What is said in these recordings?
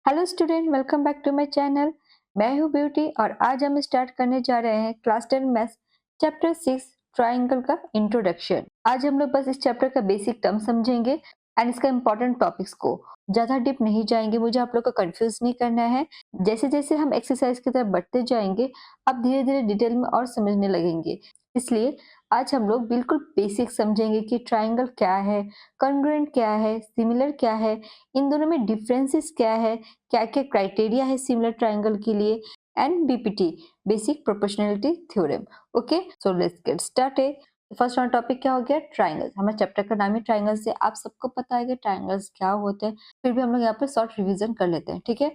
Hello student, welcome back to my channel. मैं हूँ beauty और आज हम स्टार्ट करने जा रहे हैं क्लास 10 मैथ्स चैप्टर 6 ट्राइंगल का इंट्रोडक्शन। आज हम लोग बस इस चैप्टर का बेसिक टर्म समझेंगे एंड इसका इंपॉर्टेंट टॉपिक्स को ज्यादा डीप नहीं जाएंगे। मुझे आप लोग को कंफ्यूज नहीं करना है। जैसे जैसे हम एक्सरसाइज की तरफ बढ़ते जाएंगे आप धीरे धीरे डिटेल में और समझने लगेंगे। इसलिए आज हम लोग बिल्कुल बेसिक समझेंगे कि ट्राइंगल क्या है, कॉन्ग्रुएंट क्या है, सिमिलर क्या है, इन दोनों में डिफरेंसेस क्या है, क्या क्या क्राइटेरिया है सिमिलर ट्राइंगल के लिए, and BPT basic proportionality theorem. Okay, so let's get started. First वाला टॉपिक क्या हो गया? ट्राइंगल्स। हमारे चैप्टर का नाम ही ट्राइंगल्स है, आप सबको पता है कि ट्राइंगल्स क्या होते हैं, फिर भी हम लोग यहाँ पे शॉर्ट रिवीजन कर लेते हैं। ठीक है,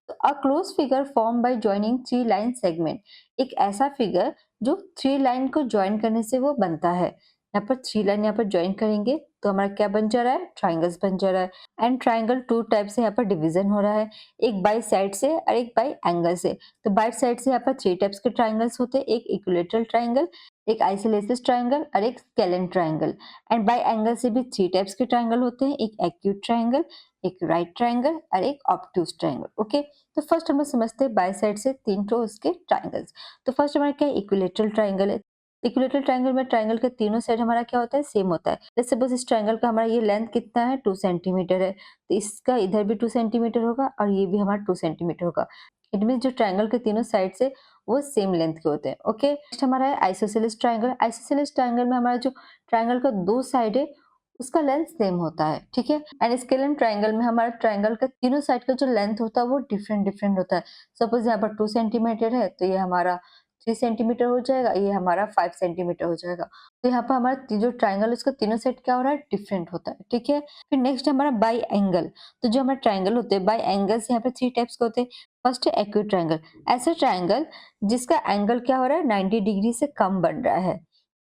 तो a close figure form by joining three line segment, एक ऐसा फिगर जो थ्री लाइन को ज्वाइन करने से वो बनता है। यहाँ पर थ्री लाइन यहाँ पर ज्वाइन करेंगे तो हमारा क्या बन जा रहा है? ट्राइंगल्स बन जा रहा है। एंड ट्राइंगल टू टाइप से यहाँ पर डिवीजन हो रहा है, एक बाई साइड से और एक बाई एंगल से। तो बाई साइड से यहाँ पर थ्री टाइप्स के ट्राइंगल्स होते हैं, एक इक्विलेटरल ट्राइंगल, एक आइसोलेसिस ट्राइंगल और एक scalene triangle. And by angle से भी थ्री टाइप्स के ट्राइंगल होते हैं, एक एक्यूट ट्राइंगल, एक राइट ट्राइंगल और एक ऑब्टूज ट्राइंगल। ओके, तो फर्स्ट हम लोग समझते हैं बाई साइड से तीन तो उसके ट्राइंगल्स। तो फर्स्ट हमारा क्या है? इक्विलेटरल ट्राइंगल है। इक्विलेटरल ट्राइंगल में ट्राइंगल के तीनों साइड हमारा क्या होता है? सेम होता है। जैसे सपोज इस ट्राइंगल का हमारा ये लेंथ कितना है? 2 सेंटीमीटर है, तो इसका इधर भी 2 सेंटीमीटर होगा और ये भी हमारा 2 सेंटीमीटर होगा। इट मीन जो ट्राइंगल के तीनों साइड से वो सेम लेंथ के होते हैं। ओके, नेक्स्ट हमारा है आइसोसेलेस ट्राइंगल। आइसोसेलेस ट्राइंगल में हमारा जो ट्राइंगल का दो साइड है उसका लेंथ सेम होता है। ठीक है, एंड स्केलेन ट्राइंगल में हमारा ट्राइंगल का तीनों साइड का जो लेंथ होता है वो डिफरेंट डिफरेंट होता है। सपोज यहाँ पर 2 सेंटीमीटर है तो ये हमारा 3 सेंटीमीटर हो जाएगा, ये हमारा 5 सेंटीमीटर हो जाएगा। तो यहाँ पर हमारा जो ट्राइंगल है उसका तीनों साइड क्या हो रहा है? डिफरेंट होता है। ठीक है, फिर नेक्स्ट हमारा बाई एंगल। तो जो हमारे ट्राइंगल होते हैं बाई एंगल से यहाँ पे थ्री टाइप्स के होते हैं। फर्स्ट है एक्यूट ट्राइंगल, ऐसा ट्राइंगल जिसका एंगल क्या हो रहा है? 90 डिग्री से कम बन रहा है।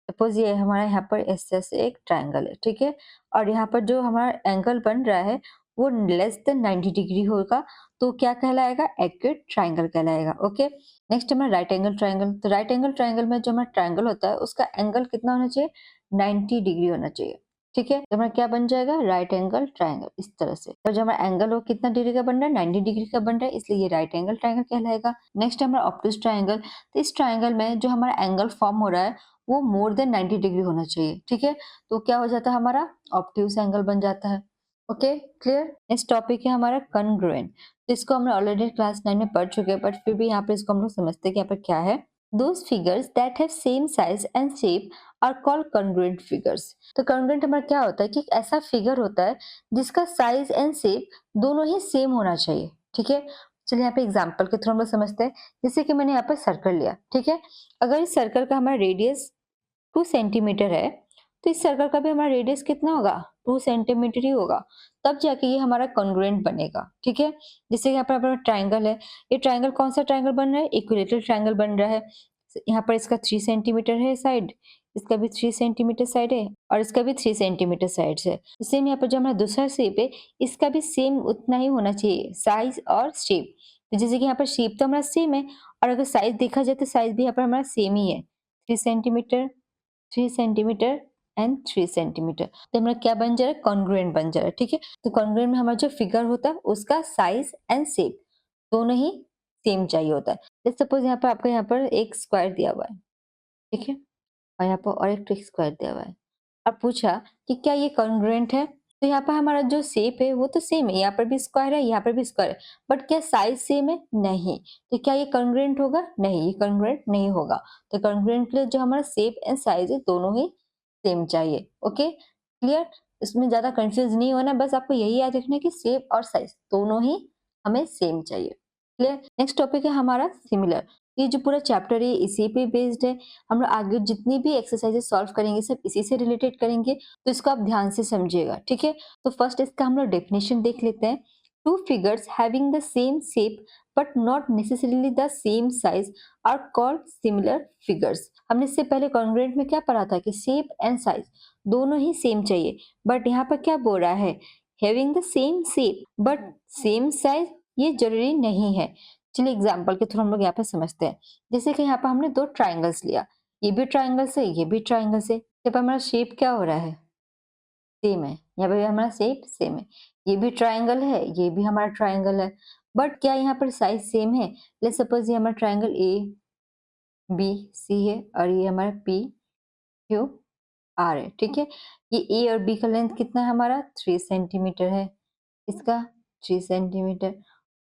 सपोज ये हमारा यहाँ पर इस तरह से एक ट्राइंगल है। ठीक है, और यहाँ पर जो हमारा एंगल बन रहा है वो लेस देन 90 डिग्री होगा, तो क्या कहलाएगा? एक्यूट ट्राइंगल कहलाएगा। ओके, नेक्स्ट हमारा राइट एंगल ट्राइंगल। तो राइट एंगल ट्राइंगल में जो हमारा ट्राइंगल होता है उसका एंगल कितना होना चाहिए? 90 डिग्री होना चाहिए। ठीक है, तो हमारा क्या बन जाएगा? राइट एंगल ट्राइंगल इस तरह से। और जो हमारा एंगल वो कितना डिग्री का बन रहा है? 90 डिग्री का बन रहा है, इसलिए ये राइट एंगल ट्राइंगल कहलाएगा। नेक्स्ट हमारा ऑब्टूज ट्राइंगल। तो इस ट्राइंगल में जो हमारा एंगल फॉर्म हो रहा है वो मोर देन 90 डिग्री होना चाहिए। ठीक है, तो क्या हो जाता है? हमारा ऑब्ट्यूज एंगल बन जाता है। Okay, clear. नेक्स्ट टॉपिक है हमारा कॉन्ग्रुएंट। तो इसको हमने ऑलरेडी क्लास 9 में पढ़ चुके हैं, बट फिर भी यहाँ पे इसको हम लोग समझते हैं कि यहाँ पर क्या है। Those figures that have same size and shape are called congruent figures। तो congruent हमारा क्या होता है कि एक ऐसा फिगर होता है जिसका साइज एंड शेप दोनों ही सेम होना चाहिए। ठीक है, चलिए यहाँ पे एग्जांपल के थ्रू हम लोग समझते हैं। जैसे कि मैंने यहाँ पर सर्कल लिया। ठीक है, अगर इस सर्कल का हमारा रेडियस 2 सेंटीमीटर है तो इस सर्कल का भी हमारा रेडियस कितना होगा? 2 सेंटीमीटर ही होगा, तब जाके ये हमारा कॉन्ग्रुएंट बनेगा। ठीक है, जैसे यहाँ पर हमारा ट्राइंगल है, ये ट्राइंगल कौन सा ट्राइंगल बन रहा है? इक्विलेटरल ट्राइंगल बन रहा है। यहाँ पर इसका 3 सेंटीमीटर है साइड, इसका भी 3 सेंटीमीटर साइड है और इसका भी 3 सेंटीमीटर साइड है। सेम यहाँ पर जो हमारा दूसरा शेप है इसका भी सेम उतना ही होना चाहिए, साइज और शेप। तो जैसे कि यहाँ पर शेप तो हमारा सेम है और अगर साइज देखा जाए तो साइज भी यहाँ पर हमारा सेम ही है, 3 सेंटीमीटर, 3 सेंटीमीटर एंड 3 सेंटीमीटर। तो हमारा क्या बन जा रहा है? कॉन्ग्रुएंट बन जा रहा है। ठीक है, तो कॉन्ग्रुएंट में हमारा जो फिगर होता है उसका साइज एंड शेप दोनों ही सेम चाहिए होता है। जैसे सपोज यहाँ पर आपका यहाँ पर एक स्क्वायर दिया हुआ है। ठीक है, और यहाँ पर और एक स्क्वायर दिया हुआ है और पूछा कि क्या ये कॉन्ग्रुएंट है? तो यहाँ पर हमारा जो शेप है वो तो सेम है, यहाँ पर भी स्क्वायर है, यहाँ पर भी स्क्वायर है, बट क्या साइज सेम है? नहीं। तो क्या ये कॉन्ग्रुएंट होगा? नहीं, ये कॉन्ग्रुएंट नहीं होगा। तो कॉन्ग्रुएंट के लिए जो हमारा शेप एंड साइज है दोनों ही सेम चाहिए। Okay, clear. इसमें ज्यादा कंफ्यूज नहीं होना, बस आपको यही याद रखना है कि शेप और साइज दोनों ही हमें सेम चाहिए। क्लियर। नेक्स्ट टॉपिक है हमारा सिमिलर। ये जो पूरा चैप्टर है इसी पे बेस्ड है। हम लोग आगे जितनी भी एक्सरसाइजेस सॉल्व करेंगे सब इसी से रिलेटेड करेंगे, तो इसको आप ध्यान से समझिएगा। ठीक है, तो फर्स्ट इसका हम लोग डेफिनेशन देख लेते हैं। Two figures having the same shape but not necessarily the same size are called similar figures. हमने इससे पहले कॉन्ग्रुएंट में क्या पढ़ा था कि शेप एंड साइज दोनों ही सेम चाहिए, बट यहाँ पर क्या बोल रहा है? Having the same shape but same size, ये जरूरी नहीं है। चलिए एग्जाम्पल के थ्रू हम लोग यहाँ पे समझते हैं। जैसे कि यहाँ पर हमने दो ट्राइंगल्स लिया, ये भी ट्राइंगल से ये भी ट्राइंगल से, यहाँ पर हमारा शेप क्या हो रहा है? सेम है। यहाँ पे भी हमारा शेप सेम है। ये भी ट्राइंगल है, ये भी हमारा ट्राइंगल है, बट क्या यहाँ पर साइज सेम है? लेट्स सपोज ये हमारा ट्राइंगल ए बी सी है और ये हमारा पी क्यू आर है, ठीक है। ये ए और बी का लेंथ कितना है हमारा? 3 सेंटीमीटर है, इसका 3 सेंटीमीटर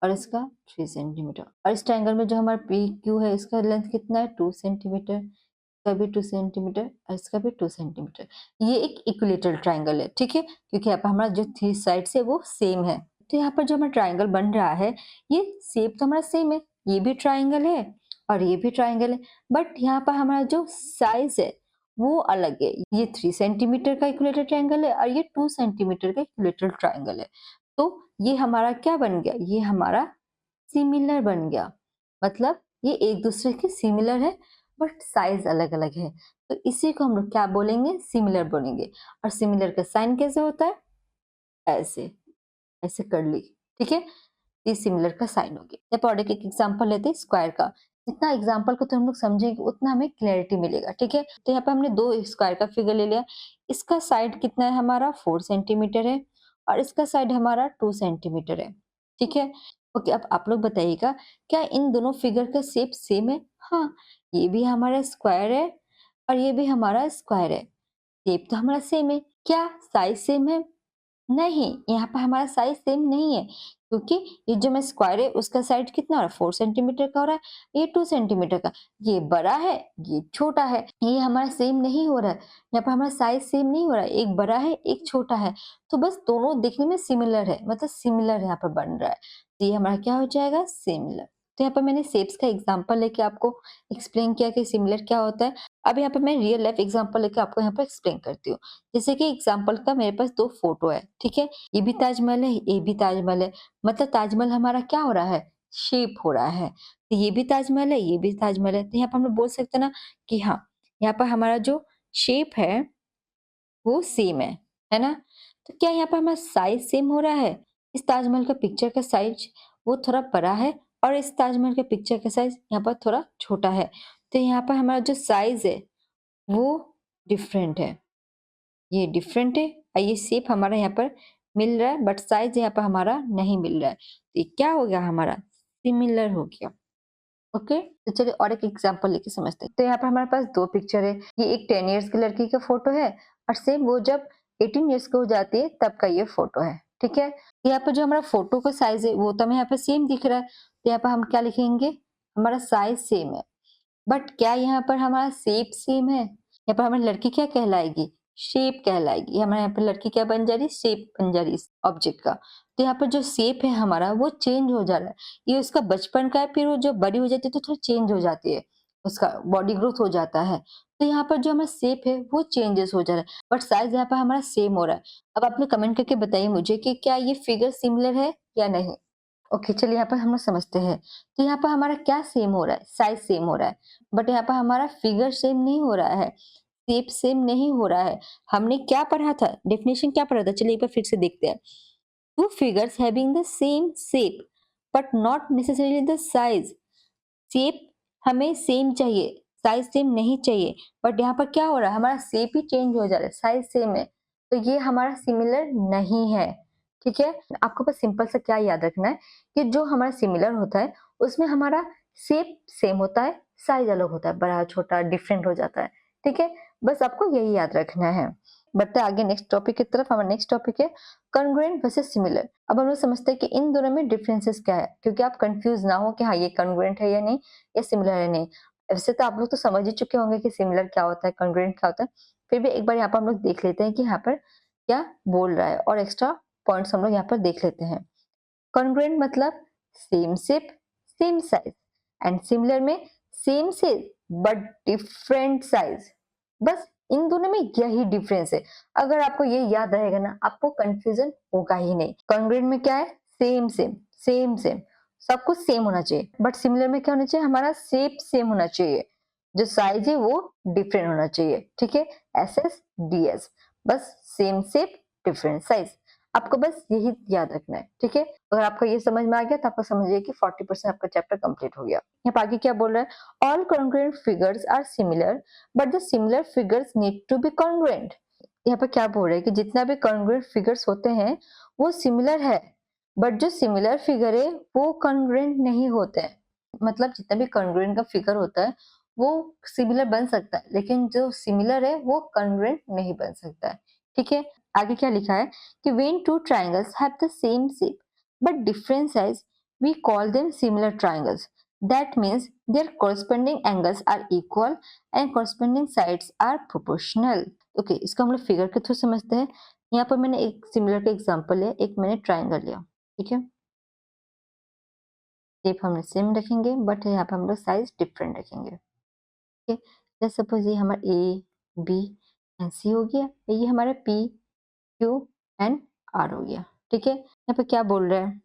और इसका 3 सेंटीमीटर। और इस ट्राइंगल में जो हमारा पी क्यू है इसका लेंथ कितना है? 2 सेंटीमीटर, इसका भी 2 सेंटीमीटर और इसका भी 2 सेंटीमीटर। ये एक इक्विलेटरल ट्राइंगल है, ठीक है, क्योंकि यहाँ पर हमारा जो थ्री साइड है वो सेम है। तो यहाँ पर जो हमारा ट्राइंगल बन रहा है ये शेप तो हमारा सेम है, ये भी ट्राइंगल है और ये भी ट्राइंगल है, बट यहाँ पर हमारा जो साइज है वो अलग है। ये 3 सेंटीमीटर का इक्विलेटरल ट्राइंगल है और ये 2 सेंटीमीटर का इक्विलेटरल ट्राइंगल है। तो ये हमारा क्या बन गया? ये हमारा सिमिलर बन गया। मतलब ये एक दूसरे के सिमिलर है बट साइज अलग अलग है, तो इसी को हम लोग क्या बोलेंगे? सिमिलर बोलेंगे। और सिमिलर का साइन कैसे होता है? ऐसे, ऐसे कर ली, ठीक है। ये सिमिलर का साइन हो गया। जब और एक एग्जांपल लेते हैं स्क्वायर का। जितना एग्जांपल को तो हम लोग समझेंगे उतना हमें क्लैरिटी मिलेगा, ठीक है। तो यहाँ पे हमने दो स्क्वायर का फिगर ले लिया। इसका साइड कितना है हमारा? 4 सेंटीमीटर है और इसका साइड हमारा 2 सेंटीमीटर है, ठीक है। ओके, अब आप लोग बताइएगा क्या इन दोनों फिगर का शेप सेम है? हाँ, ये भी हमारा स्क्वायर है और ये भी हमारा स्क्वायर है। शेप तो हमारा सेम है। क्या साइज सेम है? नहीं, यहाँ पर हमारा साइज सेम नहीं है, क्योंकि ये जो मैं स्क्वायर है उसका साइड कितना हो रहा है? 4 सेंटीमीटर का हो रहा है, ये 2 सेंटीमीटर का। ये बड़ा है, ये छोटा है, ये हमारा सेम नहीं हो रहा है। यहाँ पर हमारा साइज सेम नहीं हो रहा है, एक बड़ा है एक छोटा है, तो बस दोनों देखने में सिमिलर है, मतलब सिमिलर यहाँ पर बन रहा है, तो ये हमारा क्या हो जाएगा? सिमिलर। तो यहाँ पर मैंने शेप्स का एग्जाम्पल लेके आपको एक्सप्लेन किया कि सिमिलर क्या होता है। अब यहाँ पर मैं रियल लाइफ एग्जाम्पल लेके आपको यहाँ पर एक्सप्लेन करती हूँ। जैसे कि एग्जाम्पल का मेरे पास दो फोटो है, ठीक है। ये भी ताजमहल है, ये भी ताजमहल है, मतलब ताजमहल हमारा क्या हो रहा है? शेप हो रहा है। तो ये भी ताजमहल है, ये भी ताजमहल है, तो यहाँ पर हम लोग बोल सकते हैं ना कि हाँ, यहाँ पर हमारा जो शेप है वो सेम है ना? तो क्या यहाँ पर हमारा साइज सेम हो रहा है? इस ताजमहल का पिक्चर का साइज वो थोड़ा बड़ा है और इस ताजमहल के पिक्चर का साइज यहाँ पर थोड़ा छोटा है, तो यहाँ पर हमारा जो साइज है वो डिफरेंट है, ये डिफरेंट है और ये शेप हमारा यहाँ पर मिल रहा है बट साइज यहाँ पर हमारा नहीं मिल रहा है, तो ये क्या हो गया? हमारा सिमिलर हो गया। ओके, तो चलिए और एक एग्जांपल लेके समझते हैं। तो यहाँ पर हमारे पास दो पिक्चर है, ये एक 10 इयर्स की लड़की का फोटो है और सेम वो जब 18 इयर्स की हो जाती है तब का ये फोटो है, ठीक है। यहाँ पर जो हमारा फोटो का साइज है वो तो हमें यहाँ पर सेम दिख रहा है, तो यहाँ पर हम क्या लिखेंगे? हमारा साइज सेम है, बट क्या यहाँ पर हमारा शेप सेम है? यहाँ पर हमारी लड़की क्या कहलाएगी? शेप कहलाएगी। हमारे यहाँ पर लड़की क्या बन जा रही है? शेप बन जा रही है ऑब्जेक्ट का। तो यहाँ पर जो शेप है हमारा वो चेंज हो जा रहा है, ये उसका बचपन का है, फिर वो जब बड़ी हो जाती है तो थोड़ा चेंज हो जाती है, उसका बॉडी ग्रोथ हो जाता है, तो यहाँ पर जो हमारा शेप है वो चेंजेस हो जा रहा है, बट साइज यहाँ पर हमारा सेम हो रहा है। अब आप लोग कमेंट करके बताइए मुझे कि क्या ये फिगर सिमिलर है या नहीं। ओके, चलिए यहाँ पर हम लोग समझते हैं। तो यहाँ पर हमारा क्या सेम हो रहा है? साइज सेम हो रहा है, बट यहाँ पर हमारा फिगर सेम नहीं हो रहा है, शेप सेम नहीं हो रहा है। हमने क्या पढ़ा था? डेफिनेशन क्या पढ़ा था? चलिए एक बार फिर से देखते हैं। Two figures having the same shape but not necessarily the size. Shape हमें सेम चाहिए, साइज सेम नहीं चाहिए, बट यहाँ पर क्या हो रहा है? हमारा शेप ही चेंज हो जा रहा है, साइज सेम है, तो ये हमारा सिमिलर नहीं है, ठीक है। आपको बस सिंपल सा क्या याद रखना है कि जो हमारा सिमिलर होता है उसमें हमारा शेप सेम होता है, साइज अलग होता है, बड़ा छोटा डिफरेंट हो जाता है, ठीक है। बस आपको यही याद रखना है। बढ़ते आगे नेक्स्ट टॉपिक की तरफ। हमारा नेक्स्ट टॉपिक है कॉन्ग्रुएंट वर्सेस सिमिलर। अब हम लोग समझते हैं कि इन दोनों में डिफरेंसेस क्या है, क्योंकि आप कंफ्यूज ना हो कि हाँ ये कॉन्ग्रुएंट है या नहीं, या सिमिलर है नहीं। वैसे तो आप लोग तो समझ ही चुके होंगे कि सिमिलर क्या होता है, कॉन्ग्रुएंट क्या होता है, फिर भी एक बार यहाँ पर हम लोग देख लेते हैं कि यहाँ पर क्या बोल रहा है और एक्स्ट्रा पॉइंट्स हम लोग यहाँ पर देख लेते हैं। कॉन्ग्रुएंट मतलब same shape same size, and similar में same shape but different size. बस इन दोनों में यही डिफरेंस है। अगर आपको ये याद रहेगा ना, आपको कंफ्यूजन होगा ही नहीं। कॉन्ग्रुएंट में क्या है? सेम सेम सेम सेम, सब कुछ सेम होना चाहिए, बट सिमिलर में क्या होना चाहिए? हमारा शेप सेम होना चाहिए, जो साइज है वो डिफरेंट होना चाहिए, ठीक है। एस एस डी एस, बस सेम शेप डिफरेंट साइज, आपको बस यही याद रखना है, ठीक है। अगर आपको ये समझ में आ गया तो आपको समझिए कि 40% आपका चैप्टर कंप्लीट हो गया। यहाँ पर आगे क्या बोल रहा है? All congruent figures are similar but the similar figures need to be congruent. यहाँ पर क्या बोल रहे हैं कि जितना भी कॉन्ग्रुएंट फिगर्स होते हैं वो सिमिलर है, बट जो सिमिलर फिगर है वो कॉन्ग्रुएंट नहीं होते हैं। मतलब जितना भी कॉन्ग्रुएंट का फिगर होता है वो सिमिलर बन सकता है, लेकिन जो सिमिलर है वो कॉन्ग्रुएंट नहीं बन सकता है। ठीक है, आगे क्या लिखा है कि when two triangles have the same shape but different size we call them similar triangles. That means their corresponding angles are equal and corresponding sides are proportional। Okay, इसको हम लोग फिगर के थ्रू समझते हैं। यहाँ पर मैंने एक सिमिलर का एग्जांपल लिया, एक मैंने ट्रायंगल लिया। ठीक है, शेप हम लोग सेम रखेंगे बट यहाँ पे हम लोग साइज डिफरेंट रखेंगे। ठीक है, सपोज ये हमारा ए बी एंड सी हो गया, ये हमारा पी क्यू एंड आर हो गया। ठीक है, यहाँ पे क्या बोल रहा है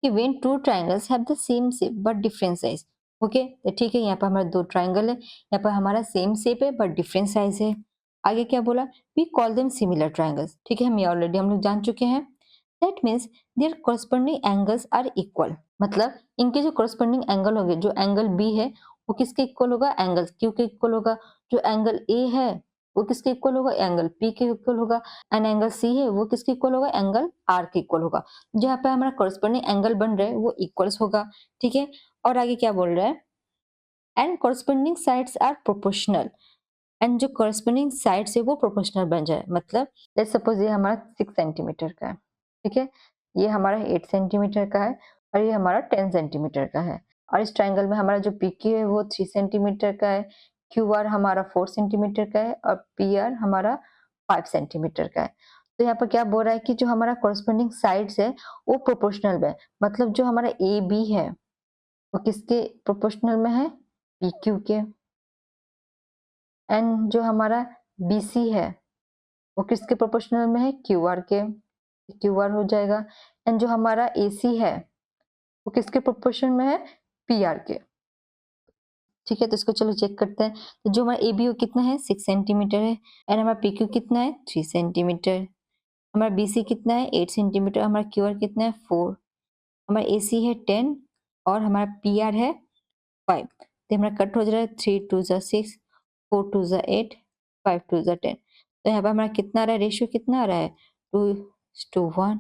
कि when two triangles have the same shape but different size. Okay, तो ठीक है, यहाँ पर हमारा दो ट्रायंगल है, यहाँ पर हमारा सेम शेप है बट डिफरेंट साइज है। आगे क्या बोला, we call them similar triangles. ठीक है, हम ये ऑलरेडी हम लोग जान चुके हैं। That means their corresponding angles are equal. मतलब इनके जो corresponding एंगल होंगे, जो एंगल बी है वो किसके इक्वल होगा, एंगल क्यू के इक्वल होगा। जो एंगल ए है वो किसके इक्वल होगा, एंगल पी के इक्वल होगा। एंड एंगल सी है वो किसके इक्वल होगा, एंगल आर के इक्वल होगा। जहाँ पे हमारा corresponding एंगल बन रहा है वो इक्वल्स होगा। ठीक है, और आगे क्या बोल रहा है, and corresponding sides are proportional. And जो corresponding साइड्स है वो प्रोपोर्शनल बन जाए। मतलब लेट्स सपोज ये हमारा 6 सेंटीमीटर का है। ठीक है, ये हमारा 8 सेंटीमीटर का है और ये हमारा 10 सेंटीमीटर का है। और इस ट्रायंगल में हमारा जो PQ है वो 3 सेंटीमीटर का है, QR हमारा 4 सेंटीमीटर का है और PR हमारा 5 सेंटीमीटर का है। तो यहाँ पर क्या बोल रहा है कि जो हमारा corresponding साइड्स है वो प्रोपोर्शनल है। मतलब जो हमारा AB है वो किसके प्रोपोर्शनल में है, PQ के। एंड जो हमारा BC है वो किसके प्रोपोर्शनल में है, QR के। QR हो जाएगा। एंड जो हमारा AC है वो किसके प्रोपोर्शन में है, PR के। ठीक है, तो इसको चलो चेक करते हैं। तो जो हमारा AB वो कितना है, 6 सेंटीमीटर है। एंड हमारा PQ कितना है, 3 सेंटीमीटर। हमारा BC कितना है, 8 सेंटीमीटर। हमारा QR कितना है, 4। हमारा AC है 10 और हमारा PR है 5। तो हमारा कट हो जा रहा है, 3 2 जा 6, 4 2 जा 8, 5 2 जा 10। तो यहाँ पे हमारा कितना आ रहा है, रेशियो कितना आ रहा है, 2:1,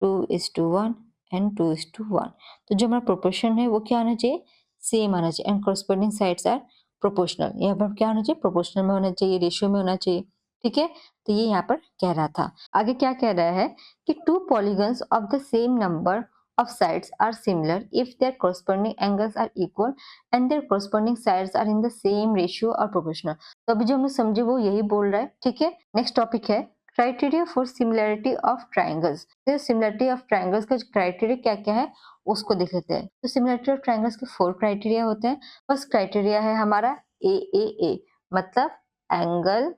2:1 एंड 2:1। तो जो हमारा प्रोपोर्शन है वो क्या आना चाहिए, सेम आना चाहिए। And corresponding sides are proportional. यहाँ पर क्या होना चाहिए, प्रोपोर्शनल में होना चाहिए, रेशियो में होना चाहिए। ठीक है, तो ये यहाँ पर कह रहा था। आगे क्या कह रहा है कि to polygons of the same number of sides are similar if their corresponding angles are equal and their corresponding sides are in the same ratio or proportional। तो अभी जो हम लोग समझे वो यही बोल रहा है। ठीक है, नेक्स्ट टॉपिक है criteria for similarity of triangles. तो सिमिलैरिटी ऑफ ट्राइंगल्स का क्राइटेरिया क्या क्या है उसको देख लेते हैं। तो सिमिलैरिटी ऑफ ट्राइंगल्स के 4 क्राइटेरिया होते हैं। फर्स्ट क्राइटेरिया है हमारा ए, मतलब एंगल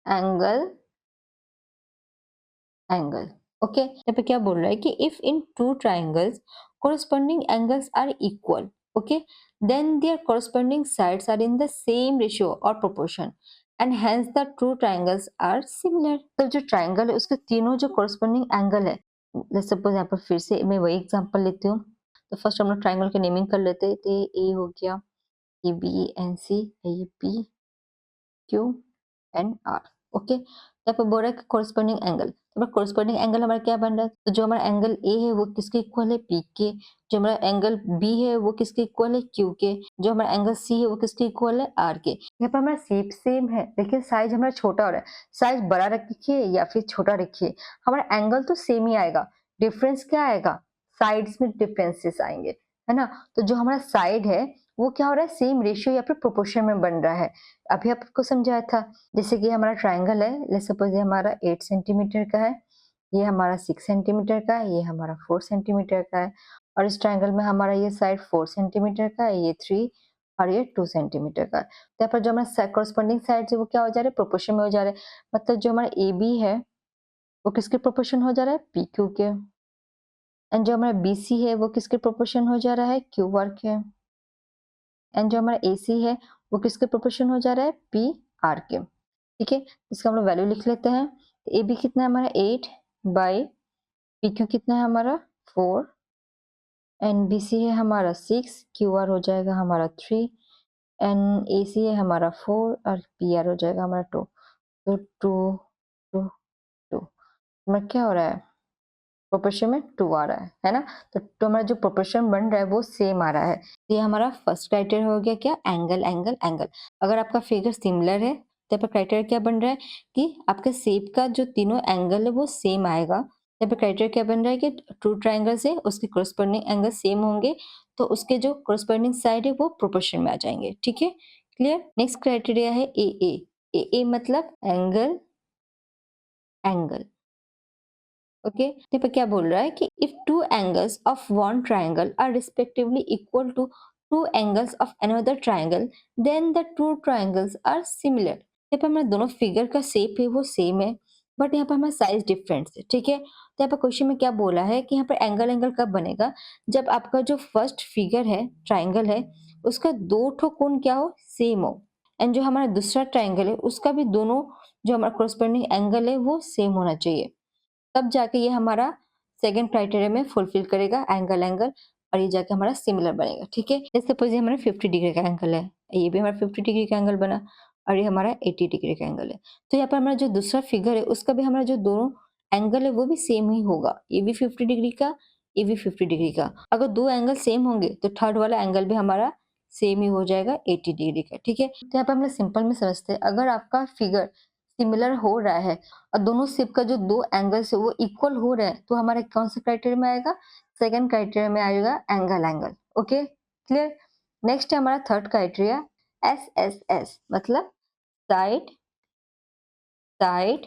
एंगल एंगल। ओके, यहाँ पे क्या बोल रहा है कि if in two triangles corresponding angles are equal, okay, then their corresponding sides are in the same ratio or proportion and hence the two triangles are similar। तो जो triangle है उसके तीनों जो corresponding एंगल है, लेट्स सपोज यहाँ पर फिर से मैं वही एग्जांपल लेती हूँ। तो फर्स्ट हम लोग ट्राइंगल की नेमिंग कर लेते हैं। तो ये ए हो गया, ये बी एंड सी, ये P Q and R. Okay, यहाँ पे बोल रहा है कि corresponding एंगल। तो corresponding एंगल हमारा क्या बन रहा है, तो जो हमारा एंगल ए है वो किसके इक्वल है, पी के। जो हमारा एंगल बी है वो किसके इक्वल है, क्यू के। जो हमारा एंगल सी है वो किसके इक्वल है, आर के। यहाँ पर हमारा शेप सेम है लेकिन साइज हमारा छोटा हो रहा है। साइज बड़ा रखिए या फिर छोटा रखिए, हमारा एंगल तो सेम ही आएगा। डिफरेंस क्या आएगा, साइड्स में डिफरेंसेस आएंगे, है ना। तो जो हमारा साइड है वो क्या हो रहा है, सेम रेशियो या फिर प्रोपोर्शन में बन रहा है। अभी आपको समझाया था। जैसे कि हमारा ट्राइंगल है, लेट्स सपोज ये हमारा 8 सेंटीमीटर का है, ये हमारा 6 सेंटीमीटर का है, ये हमारा 4 सेंटीमीटर का है। और इस ट्राइंगल में हमारा ये साइड 4 सेंटीमीटर का है, ये 3 और ये 2 सेंटीमीटर का है। तो यहाँ पर जो हमारा corresponding साइड है वो क्या हो जा रहा है, प्रोपोर्शन में हो जा रहा है। मतलब जो हमारा ए बी है वो किसके प्रोपोर्शन हो जा रहा है, पी क्यू के। एंड जो हमारा बी सी है वो किसके प्रोपोर्शन हो जा रहा है, क्यू आर के। एंड जो हमारा AC है वो किसके प्रोपोर्शन हो जा रहा है, PR के। ठीक है, इसका हम लोग वैल्यू लिख लेते हैं। AB कितना है हमारा 8 बाई PQ कितना है हमारा 4 एंड BC है हमारा 6, QR हो जाएगा हमारा 3 एंड AC है हमारा 4 और PR हो जाएगा हमारा 2। तो 2 2 2 हमारा क्या हो रहा है, प्रोपोर्शन में 2 आ रहा है ना? तो हमारा जो प्रोपोर्शन बन रहा है वो सेम आ रहा है। ये हमारा फर्स्ट क्राइटेरिया हो गया क्या? Angle, angle, angle. अगर आपका फिगर सिमिलर है तो यहाँ पर क्राइटेरिया क्या बन रहा है कि आपके शेप का जो तीनों एंगल है वो सेम आएगा। यहाँ पे क्राइटेरिया क्या बन रहा है कि ट्रू ट्रायंगल से उसके कोरस्पोंडिंग एंगल सेम होंगे, तो उसके जो कोरस्पोंडिंग साइड है वो प्रोपोर्शन में आ जाएंगे। ठीक है, क्लियर? नेक्स्ट क्राइटेरिया है ए ए। ए ए मतलब एंगल, एंगल। ओके, यहाँ पे क्या बोल रहा है कि if two angles of one triangle are respectively equal to two angles of another triangle then the two triangles are similar. यहाँ पे हमारे दोनों फिगर का शेप है वो सेम है, बट यहाँ पे हमारा साइज डिफरेंट है। ठीक है, तो यहाँ पे क्वेश्चन में क्या बोला है कि यहाँ पे एंगल एंगल कब बनेगा? जब आपका जो फर्स्ट फिगर है ट्राइंगल है उसका दो ठो कोण क्या हो? सेम हो, एंड जो हमारा दूसरा ट्राइंगल है उसका भी दोनों जो हमारा कोरस्पोंडिंग एंगल है वो सेम होना चाहिए, तब जाके ये हमारा सेकंड क्राइटेरिया में फुलफिल करेगा एंगल एंगल, और ये जाके हमारा सिमिलर बनेगा। ठीक है, जैसे सपोज ये हमारा 50 डिग्री का एंगल है, ये भी हमारा 50 डिग्री का एंगल बना, और ये हमारा 80 डिग्री का एंगल है। तो यहाँ पर हमारा जो दूसरा फिगर है उसका भी हमारा जो दोनों एंगल है वो भी सेम ही होगा, ये भी 50 डिग्री का, ये भी 50 डिग्री का। अगर दो एंगल सेम होंगे तो थर्ड वाला एंगल भी हमारा सेम ही हो जाएगा 80 डिग्री का। ठीक है, तो यहाँ पर हम लोग सिंपल में समझते हैं, अगर आपका फिगर सिमिलर हो रहा है और दोनों शेप का जो दो एंगल्स है वो इक्वल हो रहे हैं, तो हमारे कौन सा क्राइटेरिया में आएगा? सेकंड क्राइटेरिया में आएगा angle angle. Okay, clear? Next है हमारा third criteria S S S, मतलब साइड, साइड,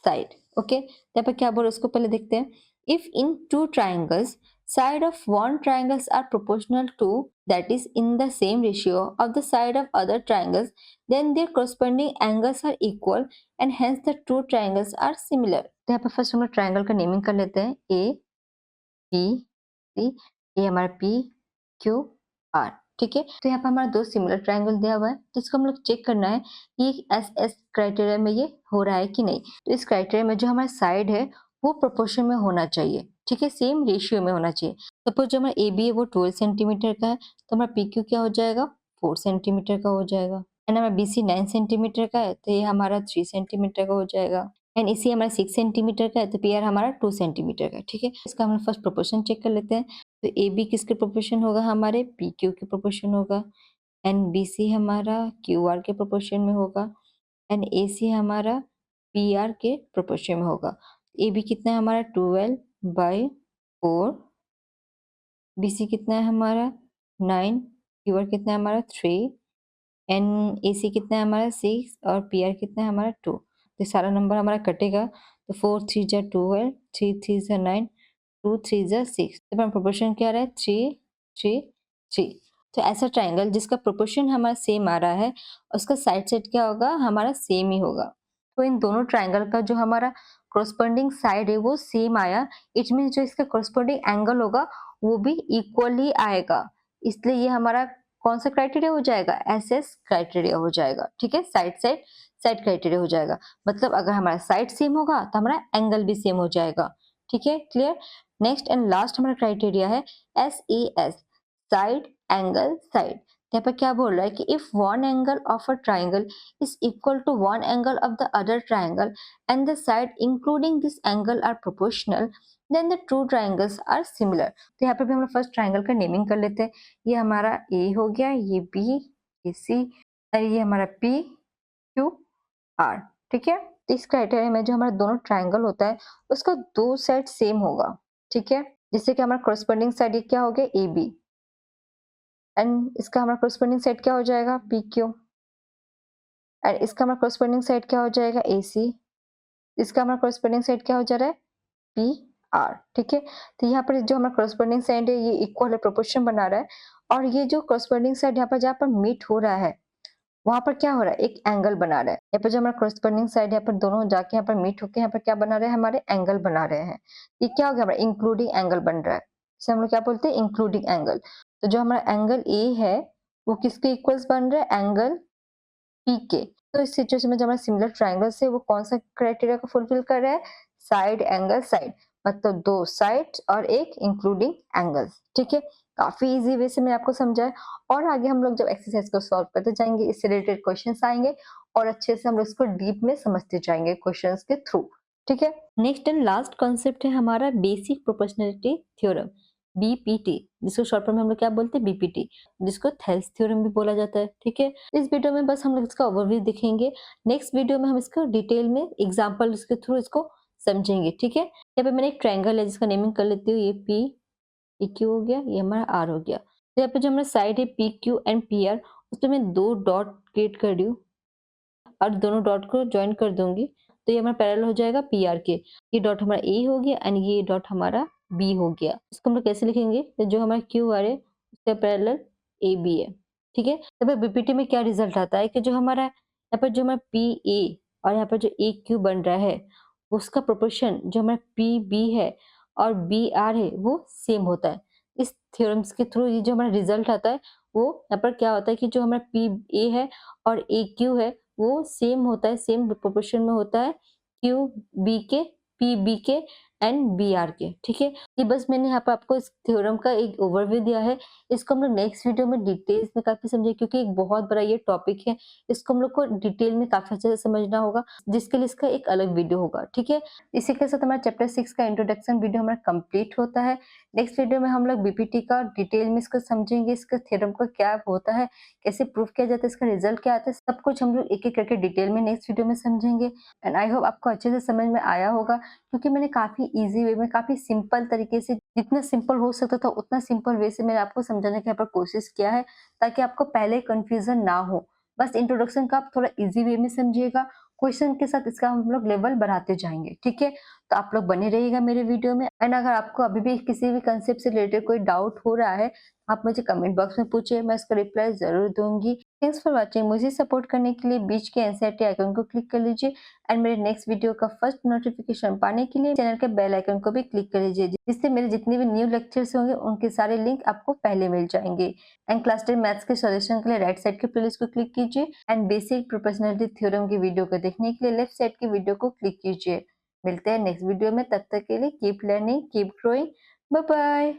साइड। ओके, यहाँ पे क्या बोलो उसको पहले देखते हैं। If in two triangles side of one triangles are proportional to, that is in the same ratio of the side of other triangles, then their corresponding angles are equal and hence the two triangles are similar। तो यहाँ पे first हम लोग triangle का naming कर लेते हैं, A B C. ये हमारा पी क्यू आर। ठीक है, तो यहाँ पे हमारा दो सिमिलर ट्राइंगल दिया हुआ है, तो इसको हम लोग चेक करना है कि एस एस क्राइटेरिया में ये हो रहा है कि नहीं। तो इस क्राइटेरिया में जो हमारा साइड है वो प्रोपोर्शन में होना चाहिए। ठीक है, सेम रेशियो में होना चाहिए। सपोज जो हमारा ए बी है वो 12 सेंटीमीटर का है, तो हमारा पी क्यू क्या हो जाएगा? 4 सेंटीमीटर का हो जाएगा। एंड हमारा बी सी 9 सेंटीमीटर का है, तो ये हमारा 3 सेंटीमीटर का हो जाएगा। एंड इसी हमारा 6 सेंटीमीटर का है, तो पी आर हमारा 2 सेंटीमीटर का है। ठीक है, इसका हम फर्स्ट प्रोपोर्शन चेक कर लेते हैं। तो ए बी किसके प्रोपोर्शन होगा? हमारे पी क्यू के प्रोपोर्शन होगा। एंड बी सी हमारा क्यू आर के प्रोपोर्शन में होगा। एंड ए सी हमारा पी आर के प्रोपोर्शन में होगा। ए बी कितना है हमारा? 12/4। बी सी कितना है हमारा? 9। क्यू आर कितना है हमारा? 3। एंड ए सी कितना है हमारा? 6। और पी आर कितना है हमारा? 2। तो सारा नंबर हमारा कटेगा, तो 4 3 जा 12, 3 3 जा 9, 2 3 जा 6। तो हमारा प्रोपोर्शन क्या आ रहा है? 3 3 3। तो ऐसा ट्राइंगल जिसका प्रोपोर्शन हमारा सेम आ रहा है, उसका साइड साइड क्या होगा? हमारा सेम ही होगा। तो इन दोनों ट्राइंगल का जो हमारा कोरस्पोंडिंग साइड है वो सेम आया, इट मीन जो इसका कोरस्पोंडिंग एंगल होगा वो भी इक्वल ही आएगा, इसलिए ये हमारा कौन सा क्राइटेरिया हो जाएगा? एस एस क्राइटेरिया हो जाएगा। ठीक है, साइड साइड साइड क्राइटेरिया हो जाएगा, मतलब अगर हमारा साइड सेम होगा तो हमारा एंगल भी सेम हो जाएगा। ठीक है, क्लियर? नेक्स्ट एंड लास्ट हमारा क्राइटेरिया है S E S, side angle side. यहाँ पर क्या बोल रहा है कि if one angle of a triangle is equal to one angle of the other triangle and the side including this angle are proportional, then the two triangles are similar। तो यहाँ पे भी हम लोग फर्स्ट ट्राइंगल का naming कर लेते हैं। ये हमारा ए हो गया, ये बी, ये सी, और ये हमारा पी क्यू आर। ठीक है, तो इस क्राइटेरिया में जो हमारा दोनों ट्राइंगल होता है उसका दो साइड सेम होगा। ठीक है, जिससे कि हमारा कोरस्पोंडिंग साइड ये क्या हो गया? ए बी, एंड इसका हमारा कोरस्पोंडिंग साइड क्या हो जाएगा? P Q. और इसका हमारा कोरस्पोंडिंग साइड क्या हो जाएगा? AC। इसका हमारा कोरस्पोंडिंग साइड क्या हो जा रहा है? PR। ठीक है, तो यहाँ पर जो हमारा कोरस्पोंडिंग साइड है ये इक्वल है, प्रोपोर्शन बना रहा है, और ये जो कोरस्पोंडिंग साइड यहाँ पर जहाँ पर मीट हो रहा है वहां पर क्या हो रहा है? एक एंगल बना रहा है। यहाँ पर जो हमारा कोरस्पोंडिंग साइड यहाँ पर दोनों जाके यहाँ पर मीट होकर यहाँ पर क्या बना रहे हैं? हमारे एंगल बना रहे हैं। ये क्या हो गया? हमारा इंक्लूडिंग एंगल बन रहा है, इसे हम लोग क्या बोलते हैं? Including angle. तो जो हमारा एंगल ए है वो किसके इक्वल्स बन रहा है? एंगल पी के। तो इस सिचुएशन में जो हमारा सिमिलर ट्राइंगल्स है वो कौन सा क्राइटेरिया को फुलफिल कर रहा है? साइड एंगल साइड, मतलब दो साइड और एक इंक्लूडिंग एंगल्स। ठीक है, काफी इजी वे से मैं आपको समझाया, और आगे हम लोग जब एक्सरसाइज को सॉल्व करते जाएंगे इससे रिलेटेड क्वेश्चंस आएंगे और अच्छे से हम लोग इसको डीप में समझते जाएंगे क्वेश्चंस के थ्रू। ठीक है। नेक्स्ट एंड लास्ट कॉन्सेप्ट है हमारा बेसिक प्रोपोर्शनैलिटी थ्योरम, बीपीटी, जिसको शॉर्ट फॉर्म में हम लोग क्या बोलते हैं, बीपीटी, जिसको थेल्स थ्योरम भी बोला जाता है। ठीक है, इस वीडियो में बस हम लोग इसका ओवरव्यू देखेंगे। नेक्स्ट वीडियो में हम इसको डिटेल में एग्जाम्पल के थ्रू इसको समझेंगे। ठीक है, यहाँ पे मैंने एक ट्रायंगल है जिसका नेमिंग कर लेती हूँ, ये पी, ये क्यू हो गया, ये हमारा आर हो गया। तो यहाँ पे जो हमारा साइड है P Q and P R, उसमें मैं 2 डॉट क्रिएट कर रही हूँ और दोनों डॉट को जॉइन कर दूंगी, तो ये हमारा पैरेलल हो जाएगा पी आर के। ये डॉट हमारा ए हो गया एंड ये डॉट हमारा बी हो गया। इसको हम लोग कैसे लिखेंगे, तो जो हमारा क्यू आर है उसका पैरेलल ए बी है। ठीक है, तो फिर बीपीटी में क्या रिजल्ट आता है कि जो हमारा यहाँ पर जो हमारा पी ए और यहाँ पर जो ए क्यू बन रहा है, उसका प्रोपोर्शन जो हमारा पी बी है और बी आर है वो सेम होता है। इस थ्योरम्स के थ्रू ये जो हमारा रिजल्ट आता है, वो यहाँ पर क्या होता है कि जो हमारा पी ए है और ए क्यू है वो सेम होता है, सेम प्रोपोर्शन में होता है क्यू बी के, पी बी के एंड बी आर के। ठीक है, ये बस मैंने यहाँ पर आपको इस थ्योरम का एक ओवरव्यू दिया है। इसको हम लोग नेक्स्ट वीडियो में डिटेल्स में काफी समझे, क्योंकि एक बहुत बड़ा ये टॉपिक है, इसको हम लोग को डिटेल में काफी अच्छे से समझना होगा, जिसके लिए इसका एक अलग वीडियो होगा। ठीक है, इसी के साथ हमारा चैप्टर 6 का इंट्रोडक्शन वीडियो हमारा कंप्लीट होता है। नेक्स्ट वीडियो में हम लोग बीपीटी का डिटेल में इसको समझेंगे, इसका थ्योरम का क्या होता है, कैसे प्रूफ किया जाता है, इसका रिजल्ट क्या आता है, सब कुछ हम लोग एक एक करके डिटेल में नेक्स्ट वीडियो में समझेंगे। एंड आई होप आपको अच्छे से समझ में आया होगा, क्योंकि मैंने काफी इजी वे में, काफी सिंपल तरीके से, जितना सिंपल हो सकता था उतना सिंपल वे से मैंने आपको समझाने की यहाँ पर कोशिश किया है, ताकि आपको पहले कंफ्यूजन ना हो। बस इंट्रोडक्शन का आप थोड़ा इजी वे में समझिएगा, क्वेश्चन के साथ इसका हम लोग लेवल बढ़ाते जाएंगे। ठीक है, तो आप लोग बने रहिएगा मेरे वीडियो में। एंड अगर आपको अभी भी किसी भी कंसेप्ट से रिलेटेड कोई डाउट हो रहा है, आप मुझे कमेंट बॉक्स में पूछिए, मैं उसका रिप्लाई जरूर दूंगी। Thanks for watching. मुझे सपोर्ट करने के लिए बीच के एनसीईआरटी आइकन को क्लिक कर लीजिए एंड मेरे नेक्स्ट वीडियो का फर्स्ट नोटिफिकेशन पाने के लिए चैनल के बेल आइकन को भी क्लिक कर लीजिए, जिससे मेरे जितने भी न्यू लेक्चर्स होंगे उनके सारे लिंक आपको पहले मिल जाएंगे। एंड क्लास 10 मैथ्स के सॉल्यूशन के लिए राइट साइड के प्लेलिस्ट को क्लिक कीजिए एंड बेसिक प्रोपोर्शनैलिटी थ्योरम की वीडियो को देखने के लिए लेफ्ट साइड की वीडियो को क्लिक कीजिए। मिलते हैं नेक्स्ट वीडियो में, तब तक के लिए keep learning, keep growing, bye bye.